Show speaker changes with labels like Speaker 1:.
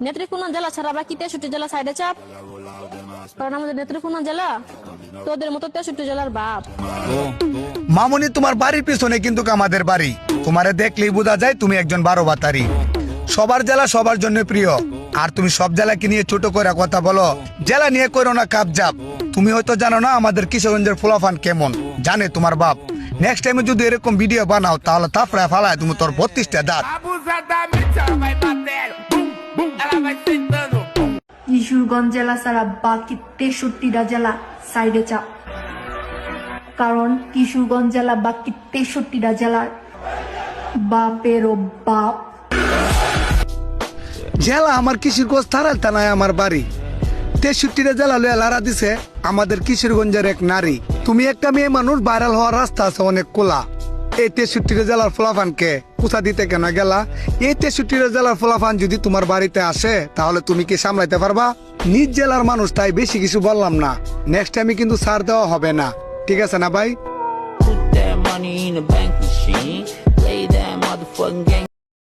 Speaker 1: নেত্রকোনা জেলা ছাড়া বাকি 63 জেলা সাইডে চাপ, কারণ আমাদের নেত্রকোনা জেলা তোদের মতো 63 জেলার বাপ।
Speaker 2: মামুনি, তোমার বাড়ির পিছনে কিন্তু আমাদের বাড়ি। তোমারে দেখলেই বোঝা যায় তুমি একজন 12 বাতারি। সবার জেলা সবার জন্য প্রিয়, আর তুমি সব জেলাকে নিয়ে ছোট করে কথা বলো। জেলা নিয়ে করো না কাপজাপ। তুমি হয়তো জানো না আমাদের কিশোরগঞ্জের ফুলাফান কেমন, জানে তোমার বাপ। নেক্সট টাইমে যদি এরকম ভিডিও বানাও তাহলে তাফড়া ফালায় তুমি তোর 32টা দাঁত।
Speaker 3: কিশোরগঞ্জ জেলা ছাড়া বাকি 63টা জেলা সাইডে চাপ, কারণ কিশোরগঞ্জ জেলা বাকি 63টা জেলার বাপেরও বাপ।
Speaker 2: জেলা আমার কিশোরগঞ্জ থানায় থানায় আমার বাড়ি। 63টা জেলা লয়ে লারা দিছে আমাদের কিশোরগঞ্জের এক নারী। তুমি একটা মেয়ে মানুষ, ভাইরাল হওয়ার রাস্তা আছে অনেক কোলা। এই 63টা জেলার ফলাফানকে কুচা দিতে কেন গেলা? এই 63টা জেলার ফলাফান যদি তোমার বাড়িতে আসে তাহলে তুমি কি সামলাইতে পারবা? নিজ জেলার মানুষ, তাই বেশি কিছু বললাম না। নেক্সট টাইমে কিন্তু ছাড় দেওয়া হবে না, ঠিক আছে না ভাই?
Speaker 4: Put that money in the bank machine. Play that motherfucking game.